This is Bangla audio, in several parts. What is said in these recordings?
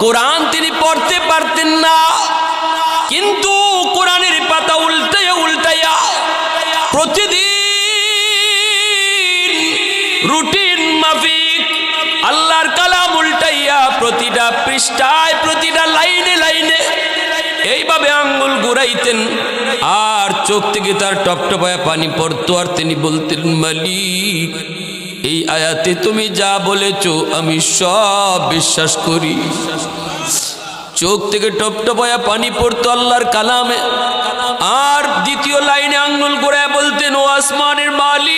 কোরআন তিনি পড়তে পারতেন না, কিন্তু কোরআনের পাতা উল্টাইয়া উল্টাইয়া প্রতিদিন রুটিন মাফিক আল্লাহর কালাম উল্টাইয়া প্রতিটা পৃষ্ঠায় প্রতিটা লাইনে লাইনে এইভাবে আঙ্গুল ঘুরাইতেন, আর চোখ থেকে তার টপটপায়া পানি পড়তো। আর তিনি বলতেন, মালিক, এই আয়াতে তুমি যা বলেছ আমি সব বিশ্বাস করি। চোখ থেকে টপটপায়া পানি পড়তো আল্লাহর কালামে। আর দ্বিতীয় লাইনে আঙ্গুল ঘুরায় বলতেন, ও আসমানের মালিক,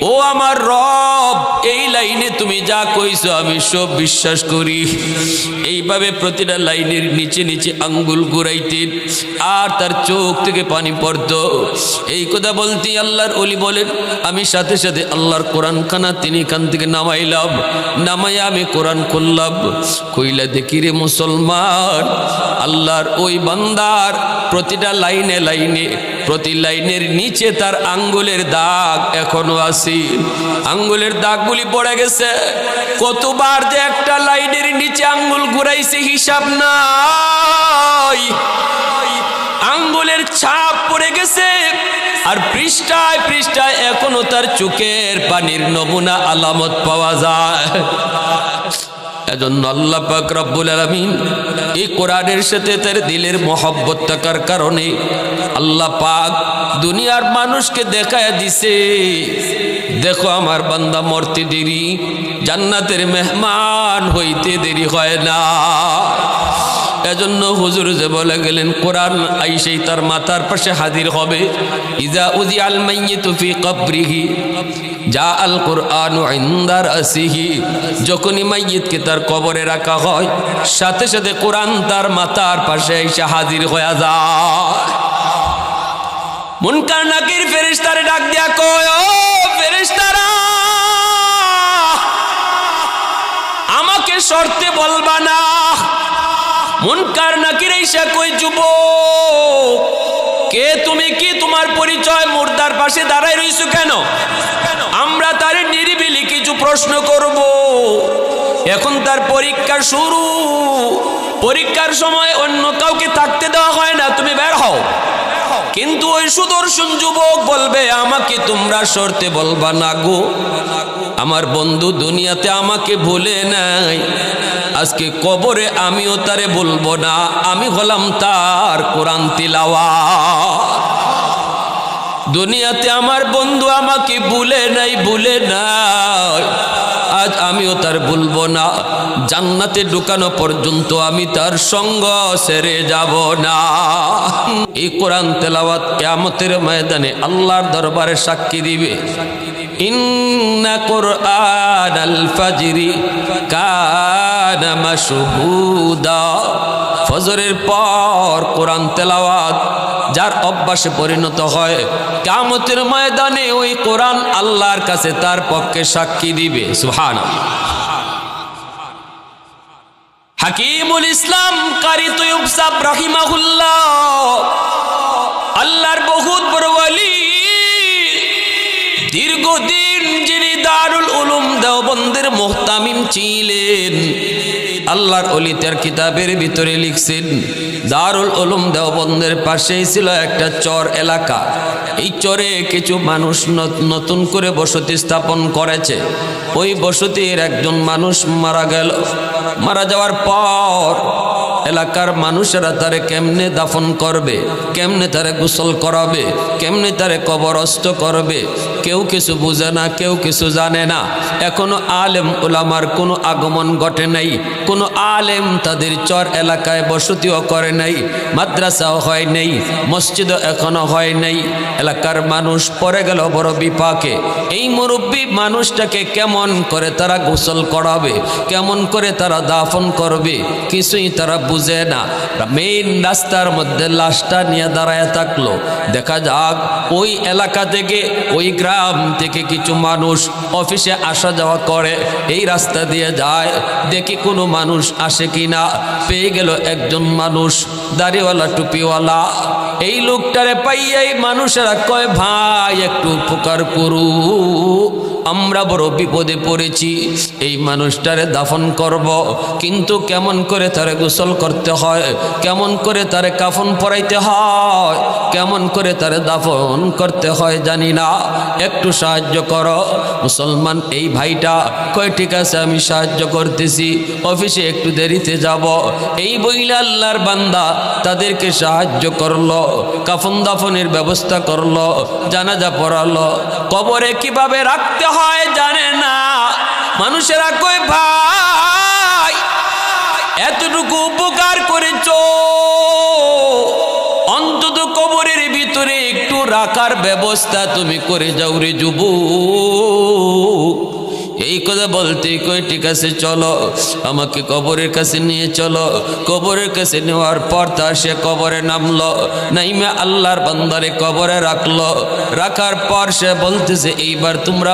ও আমার রব, এই লাইনে তুমি যা কইছো আমি সব বিশ্বাস করি। এইভাবে প্রতিটা লাইনের নিচে নিচে আঙ্গুল ঘুরাইতেন, আর তার চোখ থেকে পানি পড়তো। এই কথা বলতে আল্লাহর ওলি বলেন, আমি সাথে সাথে আল্লাহর কোরআন খানা তিনি এখান থেকে নামাইলাম, নামাইয়া আমি কোরআন খুললাম। কইলা দেখি রে মুসলমান, আল্লাহর ওই বান্দার প্রতিটা লাইনে লাইনে প্রতি লাইনের নিচে তার আঙ্গুলের দাগ এখনো আছে। আঙ্গুলের দাগগুলি পড়ে গেছে। কতবার যে একটা লাইনের নিচে আঙ্গুল ঘুরাইছে হিসাব নাই। আঙ্গুলের ছাপ পড়ে গেছে, আর পৃষ্ঠায় পৃষ্ঠায় এখনো তার চোখের পানির নমুনা আলামত পাওয়া যায়। এজন্য আল্লাহ পাক রব্বুল আলামিন এই কোরআনের সাথে তার দিলের মহব্বত থাকার কারণে আল্লাহ পাক দুনিয়ার মানুষকে দেখায় দিছে, দেখো আমার বান্দা মরতে দেরি, জান্নাতের মেহমান হইতে দেরি হয় না। এজন্য হুজুর যে বলে গেলেন, কোরআন আইসেই তার মাথার পাশে হাজির হবে। ইজা উযিআল মাইয়িতু ফি কবরিহি যা আল কোরআনু ইনদা রাসিহি, যখনই মাইয়িতকে তার কবরে রাখা হয় সাথে সাথে কোরআন তার মাথার পাশে এসে হাজির হয়ে যায়। মুনকার নাকির ফেরেশতারে ডাক দিয়া কয়, ও ফেরেশতারা, আমাকে শর্তে বলবা না। মুনকার নাকির এসে কই, যুবক, কে তুমি, কি তোমার পরিচয়? মুর্দার পাশে দাঁড়ায় রইছো কেন? আমরা তারে নিরিবিলি কিছু প্রশ্ন করব। এখন তার পরীক্ষা শুরু, পরীক্ষার সময় অন্য কাউকে থাকতে দেওয়া হয় না, তুমি বের হও। কিন্তু ওই সুদর্শন যুবক বলবে, আমাকে তোমরা শর্তে বলবা না গো, আমার বন্ধু দুনিয়াতে আমাকে ভুলে নাই, আজকে কবরে আমিও তারে বলবো না, আমি হলাম তার কোরআন তিলাওয়াত। দুনিয়াতে আমার বন্ধু আমাকে ভুলে নাই, ভুলে নাই, আজ আমিও তার বলবো না, জান্নাতে ঢুকানো পর্যন্ত আমি তার সঙ্গ ছেড়ে যাব না। এই কোরআন তেলাওয়াত কিয়ামতের ময়দানে আল্লাহর দরবারে সাক্ষী দিবে। ইন্না কুরআনাল ফাজরি কানা মাশহুদা, ফজরের পর কোরআন তেলাওয়াত যার অভ্যাসে পরিণত হয়, কিয়ামতের ময়দানে ওই কোরআন আল্লাহর কাছে তার পক্ষে সাক্ষী দিবে। সুবহানাল্লাহ। হাকিমুল ইসলাম কারি তৈয়ব সাহেব রাহিমাহুল্লাহ, আল্লাহর বহুত বড় ওয়ালি, দীর্ঘদিন যিনি দারুল উলুম দেওবন্দের মুহতামিম ছিলেন। আল্লাহর ওলি তার কিতাবের ভিতরে লিখছেন, দারুল উলুম দেওবন্দের পাশেই ছিল একটা চর এলাকা। এই চরে কিছু মানুষ নতুন করে বসতি স্থাপন করেছে। ওই বসতির একজন মানুষ মারা গেল। মারা যাওয়ার পর এলাকার মানুষেরা তারে কেমনে দাফন করবে, কেমনে তারে গোসল করাবে, কেমনে তারে কবরস্থ করবে, কেউ কিছু বুঝে না, কেউ কিছু জানে না। এখনো আলেম উলামার কোনো আগমন ঘটে নাই, কোনো আলেম তাদের চর এলাকায় বসতিও করে নাই, মাদ্রাসাও হয় নাই, মসজিদও এখনো হয় নাই। এলাকার মানুষ পড়ে গেল বড় বিপাকে। এই মুরব্বী মানুষটাকে কেমন করে তারা গোসল করাবে, কেমন করে তারা দাফন করবে, কিছুই তারা বুঝে না। মেইন রাস্তার মধ্যে লাশটা নিয়ে দাঁড়ায় থাকলো। দেখা যাক ওই এলাকা থেকে, ওই গ্রাম থেকে কিছু মানুষ অফিসে আসা যাওয়া করে, এই রাস্তা দিয়ে যায়, দেখি কোনো মানুষ আসে কিনা। পেয়ে গেল একজন মানুষ, দাড়িওয়ালা টুপিওয়ালা। এই লোকটারে পাইয়াই মানুষেরা কয়, ভাই একটু উপকার করু, আমরা বড় বিপদে পড়েছি, এই মানুষটারে দাফন করব, কিন্তু কেমন করে তারে গোসল করতে হয়, কেমন করে তারে কাফন পরাইতে হয়, কেমন করে তারে দাফন করতে হয় জানি না, একটু সাহায্য করো। মুসলমান এই ভাইটা কয় ঠিক আছে আমি সাহায্য করতেছি, অফিসে একটু দেরিতে যাব। এই বইলা আল্লাহর বান্দা তাদেরকে সাহায্য করলো, কাফন দাফনের ব্যবস্থা করলো, জানাজা পড়ালো। কবরে কিভাবে রাখতে হয় জানে না। মানুষেরা কয় ভাই এতটুকু উপকার করেছো, অন্তত কবরের ভিতরে একটু রাখার ব্যবস্থা তুমি করে যাও রে যুবক। এই কথা বলতে কই ঠিক আছে চলো আমাকে কবরের কাছে নিয়ে চলো। কবরের কাছে নেওয়ার পর তার সে কবরে নামলো, নাইমে আল্লাহর বান্দারে কবরে রাখলো। রাখার পর সে বলতেছে এইবার তোমরা